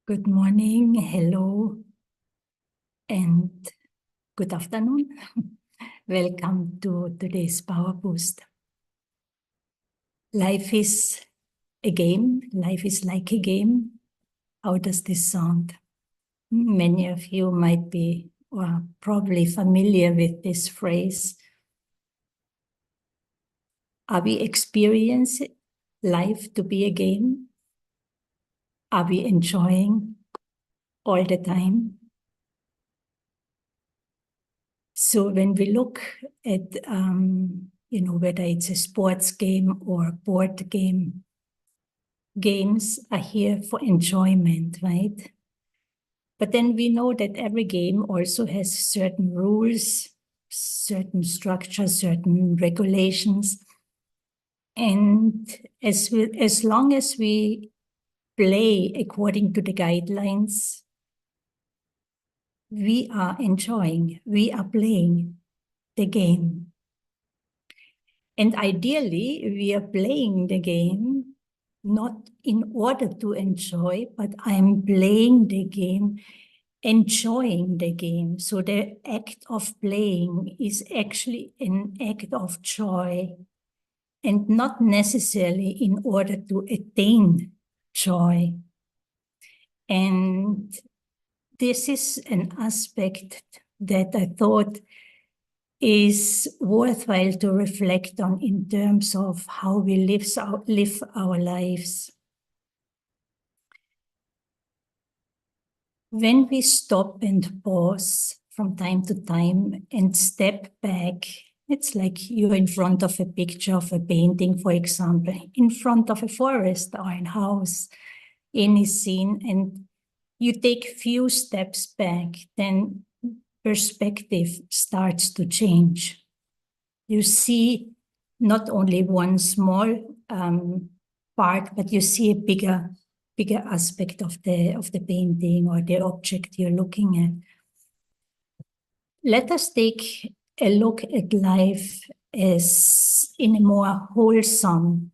Good morning, hello, and good afternoon. Welcome to today's Powerboost. Life is a game. Life is like a game. How does this sound? Many of you might be probably familiar with this phrase. Are we experiencing life to be a game? Are we enjoying all the time? So when we look at, whether it's a sports game or board game, games are here for enjoyment, right? But then we know that every game also has certain rules, certain structures, certain regulations. And as long as we play according to the guidelines, we are enjoying, we are playing the game. And ideally, we are playing the game not in order to enjoy, but I'm playing the game, enjoying the game. So the act of playing is actually an act of joy and not necessarily in order to attain joy. And this is an aspect that I thought is worthwhile to reflect on in terms of how we live our lives. When we stop and pause from time to time and step back, it's like you're in front of a picture of a painting, for example, in front of a forest or a house, any scene, and you take few steps back, then perspective starts to change. You see not only one small part, but you see a bigger aspect of the painting or the object you're looking at. Let us take a look at life as in a more wholesome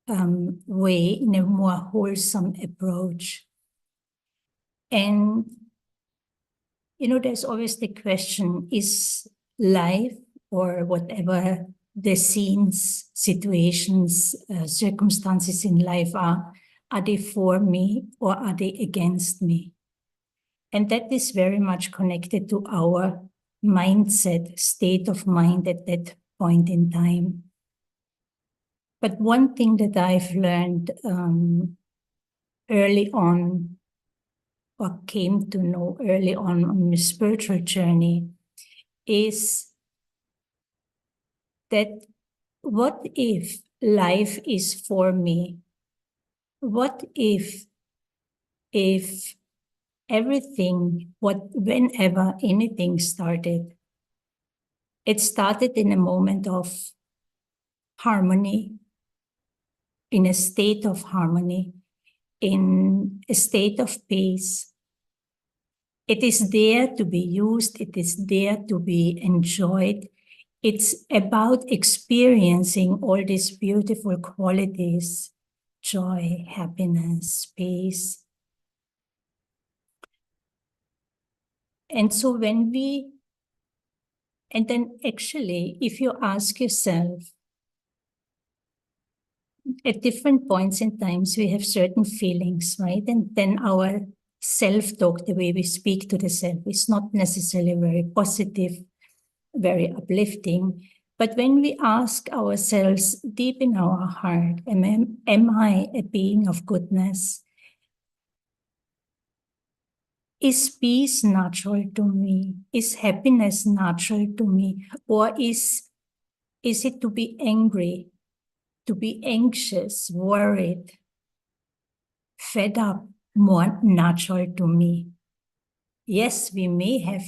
way, in a more wholesome approach. And there's always the question, is life or whatever the scenes, situations, circumstances in life are they for me or are they against me? And that is very much connected to our mindset, state of mind at that point in time. But one thing that I've learned early on, or came to know early on my spiritual journey, is that what if life is for me? What if everything, whenever anything started, it started in a moment of harmony, in a state of harmony, in a state of peace. It is there to be used. It is there to be enjoyed. It's about experiencing all these beautiful qualities: joy, happiness, peace. And so and then actually, if you ask yourself, at different points in times, we have certain feelings, right? And then our self-talk, the way we speak to the self, is not necessarily very positive, very uplifting. But when we ask ourselves deep in our heart, am I a being of goodness? Is peace natural to me? Is happiness natural to me? Or is it to be angry, to be anxious, worried, fed up, more natural to me? Yes, we may have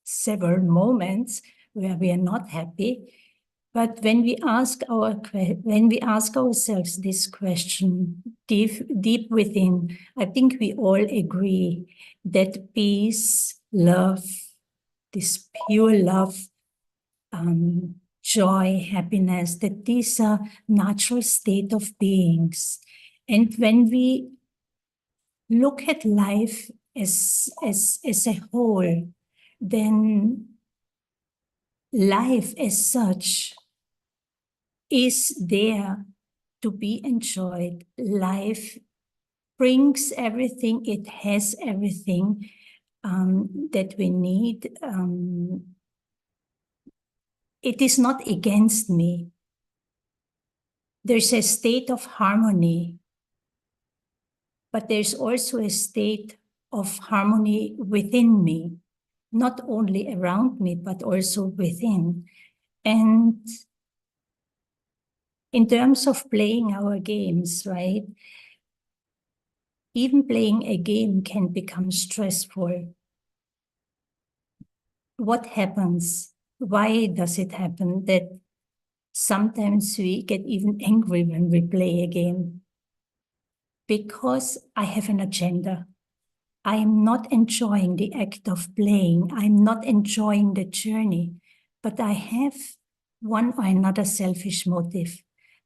several moments where we are not happy, but when we ask ourselves this question deep within, I think we all agree that peace, love, this pure love, joy, happiness, that these are natural state of beings. And when we look at life as a whole, then life as such is there to be enjoyed. Life brings everything, it has everything that we need. It is not against me. There's a state of harmony, but there's also a state of harmony within me, not only around me, but also within. And in terms of playing our games, right? Even playing a game can become stressful. What happens? Why does it happen that sometimes we get even angry when we play a game? Because I have an agenda. I am not enjoying the act of playing. I'm not enjoying the journey, but I have one or another selfish motive.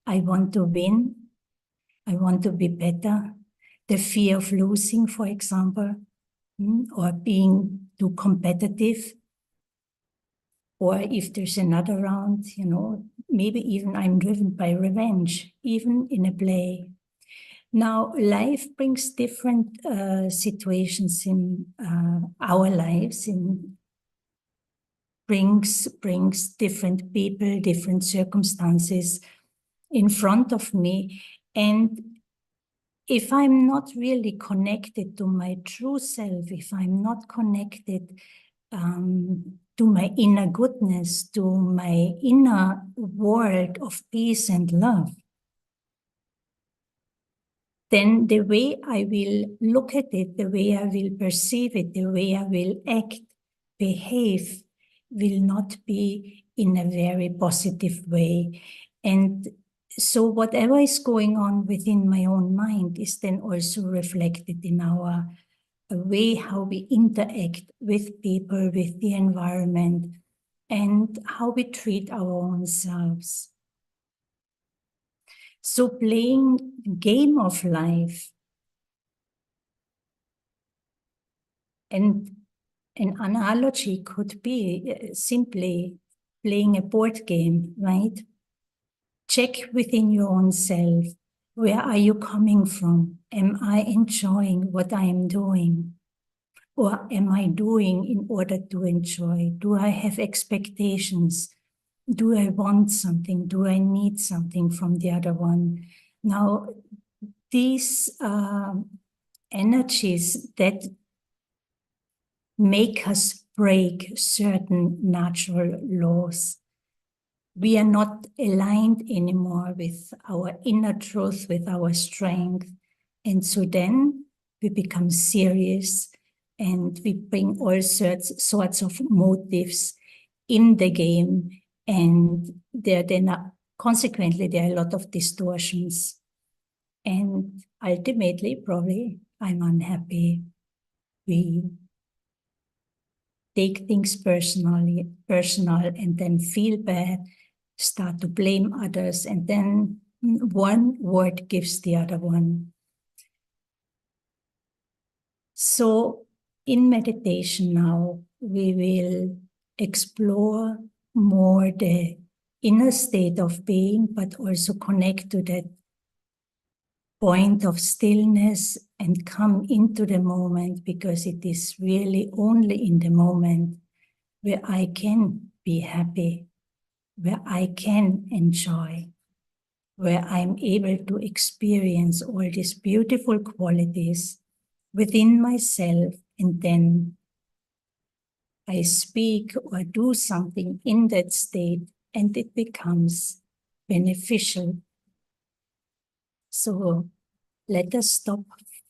I want to win. I want to be better. The fear of losing, for example, or being too competitive. Or if there's another round, maybe even I'm driven by revenge, even in a play. Now, life brings different situations in our lives, brings different people, different circumstances in front of me. And if I'm not really connected to my true self, if I'm not connected to my inner goodness, to my inner world of peace and love, then the way I will look at it, the way I will perceive it, the way I will act, behave, will not be in a very positive way. And so whatever is going on within my own mind is then also reflected in our way how we interact with people, with the environment, and how we treat our own selves. So playing game of life, and an analogy could be simply playing a board game, right? Check within your own self. Where are you coming from? Am I enjoying what I am doing? Or am I doing in order to enjoy? Do I have expectations? Do I want something? Do I need something from the other one? Now, these energies that make us break certain natural laws. We are not aligned anymore with our inner truth, with our strength. And so then we become serious and we bring all sorts of motives in the game. And consequently, there are a lot of distortions. And ultimately, probably, I'm unhappy. We take things personal, and then feel bad, start to blame others, and then one word gives the other one. So in meditation now, we will explore more the inner state of being, but also connect to that point of stillness and come into the moment, because it is really only in the moment where I can be happy, where I can enjoy, where I'm able to experience all these beautiful qualities within myself, and then I speak or do something in that state and it becomes beneficial. So let us stop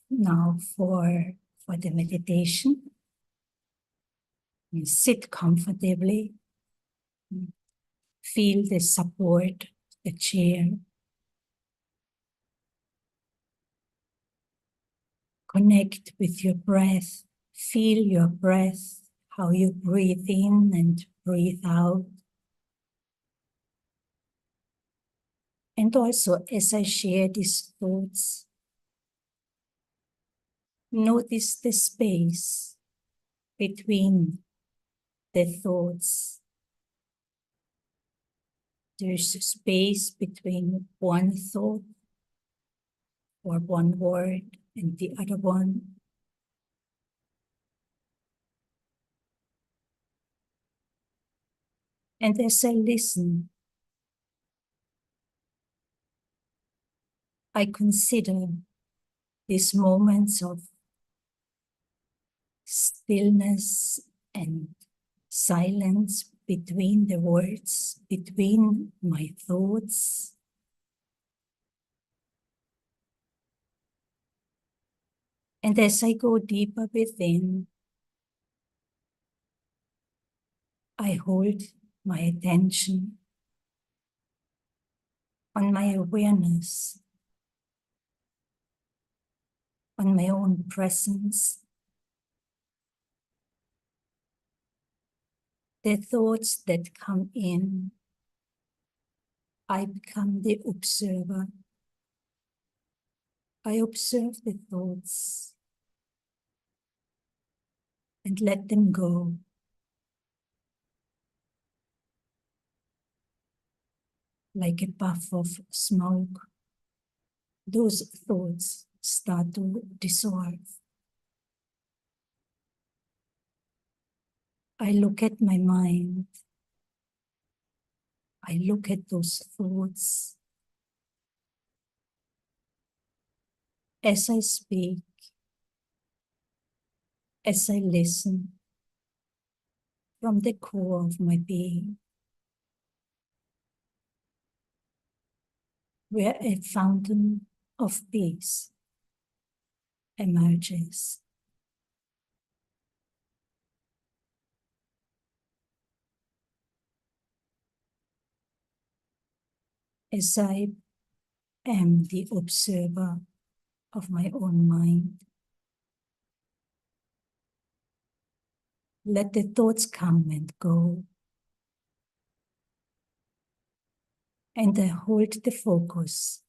now for the meditation. And sit comfortably. Feel the support, the chair. Connect with your breath. Feel your breath, how you breathe in and breathe out. And also, as I share these thoughts, Notice the space between the thoughts. There's a space between one thought or one word and the other one. And as I listen, I consider these moments of stillness and silence between the words, between my thoughts. And as I go deeper within, I hold my attention on my awareness, on my own presence. The thoughts that come in, I become the observer. I observe the thoughts and let them go. Like a puff of smoke, those thoughts start to dissolve. I look at my mind. I look at those thoughts. As I speak, as I listen from the core of my being, where a fountain of peace emerges. As I am the observer of my own mind, let the thoughts come and go, and I hold the focus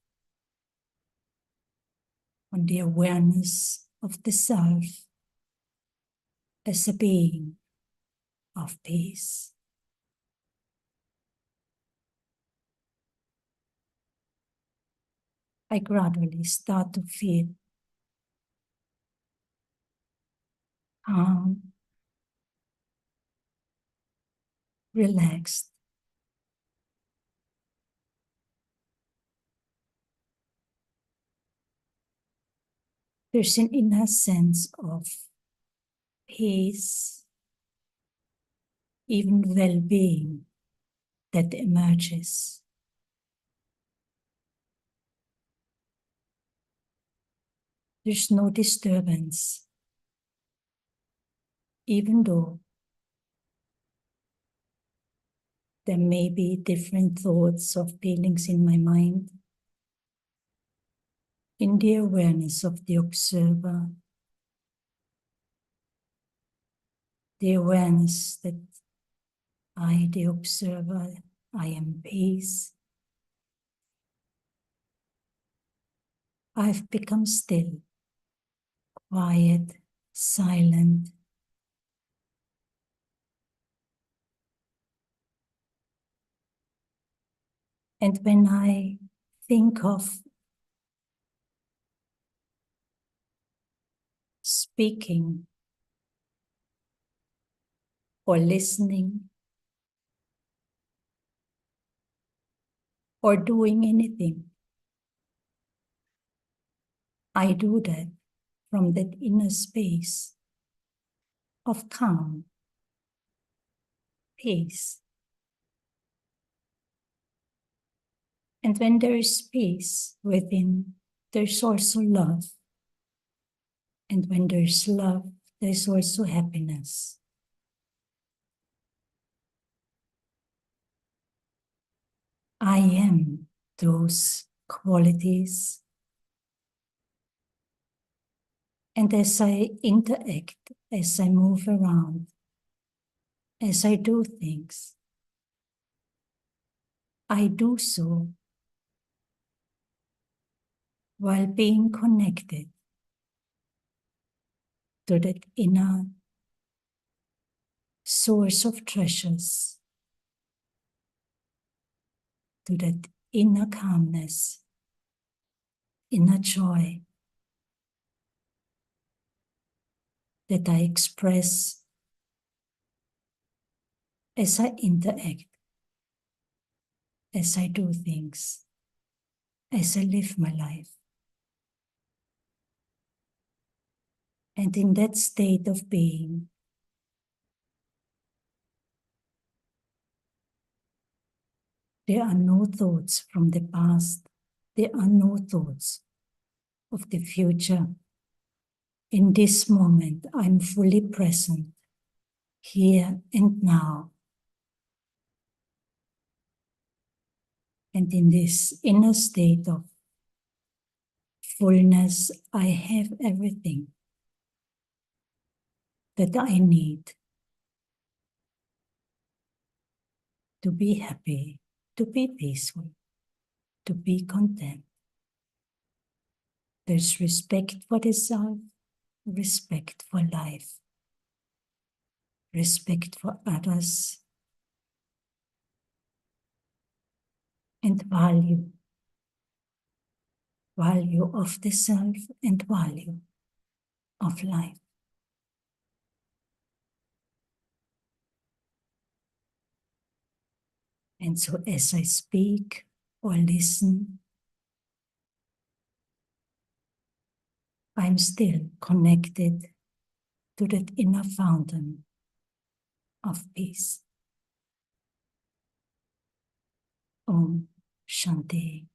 on the awareness of the self as a being of peace. I gradually start to feel calm, relaxed. There's an inner sense of peace, even well-being that emerges. There's no disturbance, even though there may be different thoughts or feelings in my mind. In the awareness of the observer, the awareness that I, the observer, I am peace. I've become still, quiet, silent. And when I think of speaking or listening or doing anything, I do that from that inner space of calm, peace. And when there is peace within, there's also love. And when there's love, there's also happiness. I am those qualities. And as I interact, as I move around, as I do things, I do so while being connected to that inner source of treasures, to that inner calmness, inner joy that I express as I interact, as I do things, as I live my life. And in that state of being, there are no thoughts from the past. There are no thoughts of the future. In this moment, I'm fully present, here and now. And in this inner state of fullness, I have everything that I need to be happy, to be peaceful, to be content. There's respect for the self, respect for life, respect for others, and value of the self and value of life. And so as I speak or listen, I'm still connected to that inner fountain of peace. Om Shanti.